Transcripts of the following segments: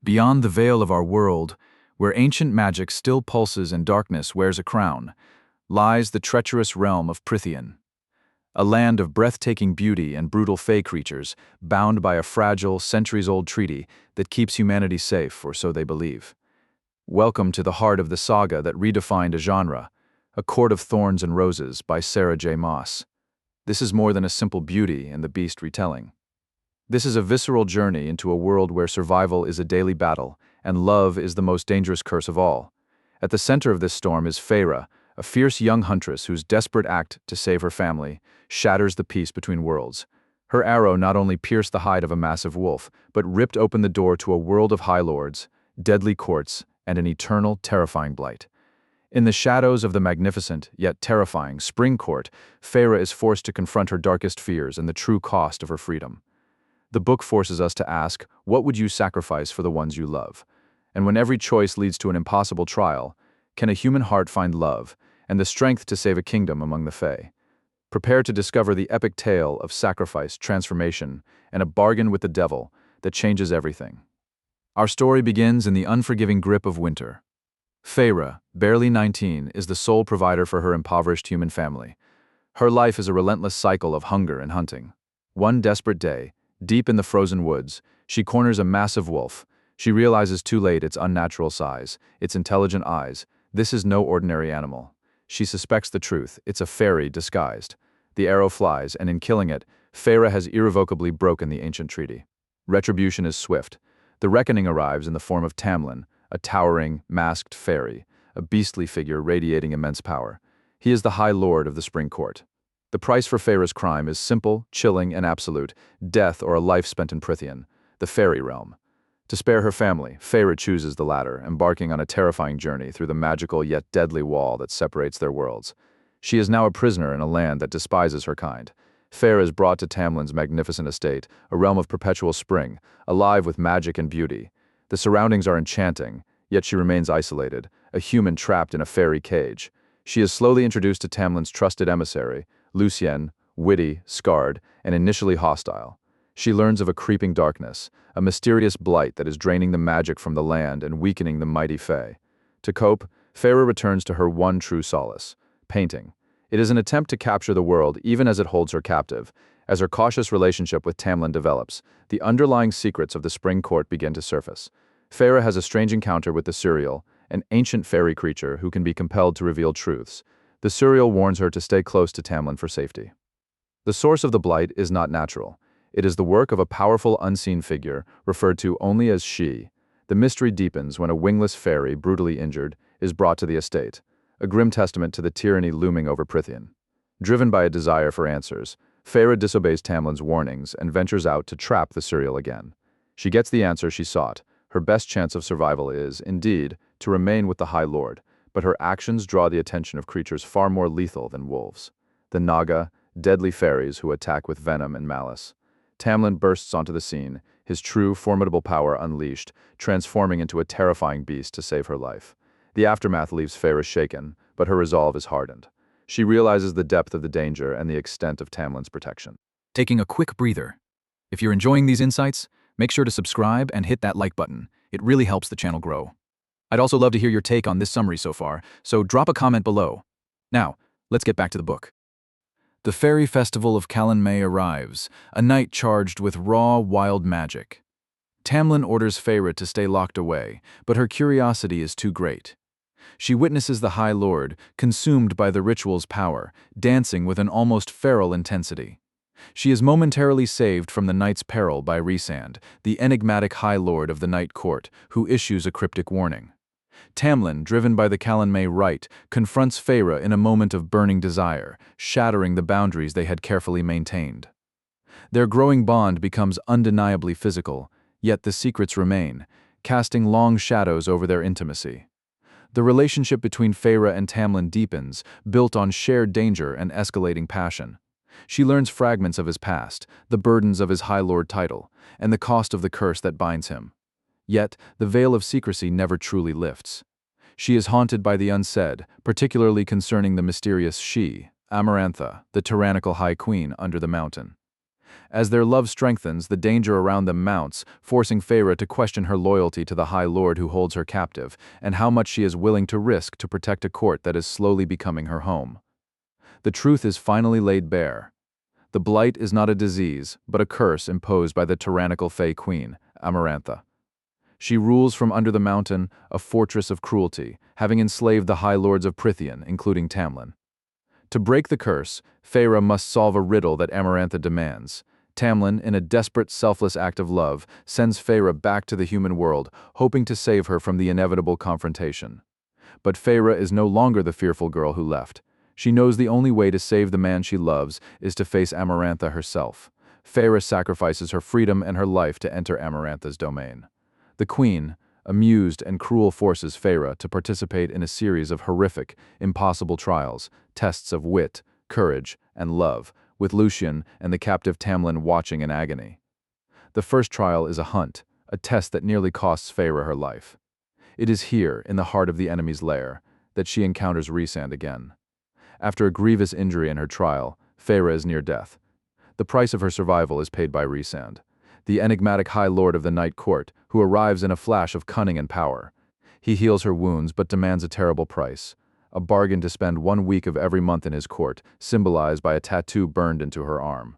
Beyond the veil of our world, where ancient magic still pulses and darkness wears a crown, lies the treacherous realm of Prythian, a land of breathtaking beauty and brutal fey creatures, bound by a fragile, centuries-old treaty that keeps humanity safe, or so they believe. Welcome to the heart of the saga that redefined a genre, A Court of Thorns and Roses by Sarah J. Maas. This is more than a simple Beauty and the Beast retelling. This is a visceral journey into a world where survival is a daily battle, and love is the most dangerous curse of all. At the center of this storm is Feyre, a fierce young huntress whose desperate act to save her family shatters the peace between worlds. Her arrow not only pierced the hide of a massive wolf, but ripped open the door to a world of high lords, deadly courts, and an eternal, terrifying blight. In the shadows of the magnificent, yet terrifying, Spring Court, Feyre is forced to confront her darkest fears and the true cost of her freedom. The book forces us to ask, what would you sacrifice for the ones you love? And when every choice leads to an impossible trial, can a human heart find love and the strength to save a kingdom among the Fae? Prepare to discover the epic tale of sacrifice, transformation, and a bargain with the devil that changes everything. Our story begins in the unforgiving grip of winter. Feyre, barely 19, is the sole provider for her impoverished human family. Her life is a relentless cycle of hunger and hunting. One desperate day, deep in the frozen woods, she corners a massive wolf. She realizes too late its unnatural size, its intelligent eyes. This is no ordinary animal. She suspects the truth. It's a fairy disguised. The arrow flies, and in killing it, Feyre has irrevocably broken the ancient treaty. Retribution is swift. The reckoning arrives in the form of Tamlin, a towering, masked fairy, a beastly figure radiating immense power. He is the High Lord of the Spring Court. The price for Feyre's crime is simple, chilling, and absolute: death or a life spent in Prythian, the fairy realm. To spare her family, Feyre chooses the latter, embarking on a terrifying journey through the magical yet deadly wall that separates their worlds. She is now a prisoner in a land that despises her kind. Feyre is brought to Tamlin's magnificent estate, a realm of perpetual spring, alive with magic and beauty. The surroundings are enchanting, yet she remains isolated, a human trapped in a fairy cage. She is slowly introduced to Tamlin's trusted emissary, Rhysand, witty, scarred, and initially hostile. She learns of a creeping darkness, a mysterious blight that is draining the magic from the land and weakening the mighty Fae. To cope, Feyre returns to her one true solace: painting. It is an attempt to capture the world even as it holds her captive. As her cautious relationship with Tamlin develops, the underlying secrets of the Spring Court begin to surface. Feyre has a strange encounter with the Suriel, an ancient fairy creature who can be compelled to reveal truths. The Suriel warns her to stay close to Tamlin for safety. The source of the blight is not natural. It is the work of a powerful unseen figure, referred to only as she. The mystery deepens when a wingless fairy, brutally injured, is brought to the estate, a grim testament to the tyranny looming over Prythian. Driven by a desire for answers, Feyre disobeys Tamlin's warnings and ventures out to trap the Suriel again. She gets the answer she sought. Her best chance of survival is, indeed, to remain with the High Lord, but her actions draw the attention of creatures far more lethal than wolves: the Naga, deadly fairies who attack with venom and malice. Tamlin bursts onto the scene, his true, formidable power unleashed, transforming into a terrifying beast to save her life. The aftermath leaves Feyre shaken, but her resolve is hardened. She realizes the depth of the danger and the extent of Tamlin's protection. Taking a quick breather. If you're enjoying these insights, make sure to subscribe and hit that like button. It really helps the channel grow. I'd also love to hear your take on this summary so far, so drop a comment below. Now, let's get back to the book. The Fairy Festival of Calanmai arrives, a night charged with raw, wild magic. Tamlin orders Feyre to stay locked away, but her curiosity is too great. She witnesses the High Lord, consumed by the ritual's power, dancing with an almost feral intensity. She is momentarily saved from the night's peril by Rhysand, the enigmatic High Lord of the Night Court, who issues a cryptic warning. Tamlin, driven by the Calanmai rite, confronts Feyre in a moment of burning desire, shattering the boundaries they had carefully maintained. Their growing bond becomes undeniably physical, yet the secrets remain, casting long shadows over their intimacy. The relationship between Feyre and Tamlin deepens, built on shared danger and escalating passion. She learns fragments of his past, the burdens of his High Lord title, and the cost of the curse that binds him. Yet, the veil of secrecy never truly lifts. She is haunted by the unsaid, particularly concerning the mysterious she, Amarantha, the tyrannical High Queen under the mountain. As their love strengthens, the danger around them mounts, forcing Feyre to question her loyalty to the High Lord who holds her captive, and how much she is willing to risk to protect a court that is slowly becoming her home. The truth is finally laid bare. The blight is not a disease, but a curse imposed by the tyrannical Fey Queen, Amarantha. She rules from under the mountain, a fortress of cruelty, having enslaved the High Lords of Prythian, including Tamlin. To break the curse, Feyre must solve a riddle that Amarantha demands. Tamlin, in a desperate, selfless act of love, sends Feyre back to the human world, hoping to save her from the inevitable confrontation. But Feyre is no longer the fearful girl who left. She knows the only way to save the man she loves is to face Amarantha herself. Feyre sacrifices her freedom and her life to enter Amarantha's domain. The Queen, amused and cruel, forces Feyre to participate in a series of horrific, impossible trials, tests of wit, courage, and love, with Lucien and the captive Tamlin watching in agony. The first trial is a hunt, a test that nearly costs Feyre her life. It is here, in the heart of the enemy's lair, that she encounters Rhysand again. After a grievous injury in her trial, Feyre is near death. The price of her survival is paid by Rhysand, the enigmatic High Lord of the Night Court, who arrives in a flash of cunning and power. He heals her wounds but demands a terrible price, a bargain to spend 1 week of every month in his court, symbolized by a tattoo burned into her arm.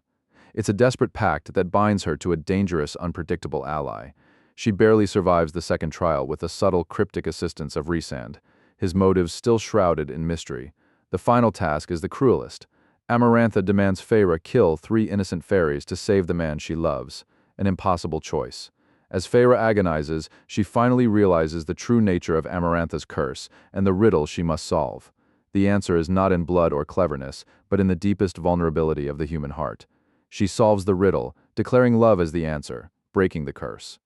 It's a desperate pact that binds her to a dangerous, unpredictable ally. She barely survives the second trial with the subtle, cryptic assistance of Rhysand, his motives still shrouded in mystery. The final task is the cruelest. Amarantha demands Feyre kill 3 innocent fairies to save the man she loves, an impossible choice. As Feyre agonizes, she finally realizes the true nature of Amarantha's curse and the riddle she must solve. The answer is not in blood or cleverness, but in the deepest vulnerability of the human heart. She solves the riddle, declaring love as the answer, breaking the curse.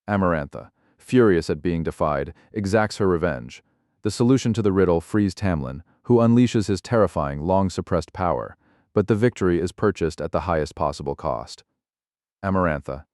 Amarantha, furious at being defied, exacts her revenge. The solution to the riddle frees Tamlin, who unleashes his terrifying, long-suppressed power, but the victory is purchased at the highest possible cost. Amarantha,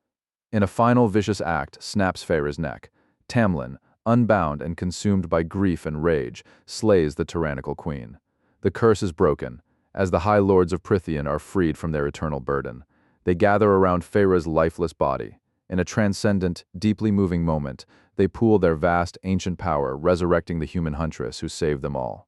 in a final vicious act, snaps Feyre's neck. Tamlin, unbound and consumed by grief and rage, slays the tyrannical queen. The curse is broken, as the High Lords of Prythian are freed from their eternal burden. They gather around Feyre's lifeless body. In a transcendent, deeply moving moment, they pool their vast, ancient power, resurrecting the human huntress who saved them all.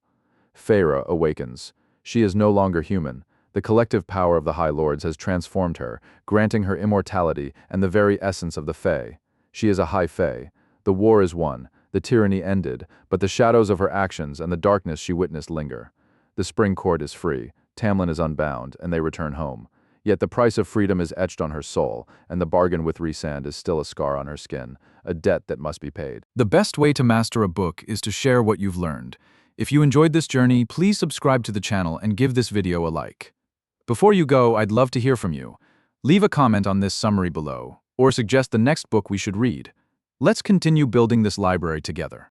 Feyre awakens. She is no longer human. The collective power of the High Lords has transformed her, granting her immortality and the very essence of the Fae. She is a High Fae. The war is won, the tyranny ended, but the shadows of her actions and the darkness she witnessed linger. The Spring Court is free, Tamlin is unbound, and they return home. Yet the price of freedom is etched on her soul, and the bargain with Rhysand is still a scar on her skin, a debt that must be paid. The best way to master a book is to share what you've learned. If you enjoyed this journey, please subscribe to the channel and give this video a like. Before you go, I'd love to hear from you. Leave a comment on this summary below, or suggest the next book we should read. Let's continue building this library together.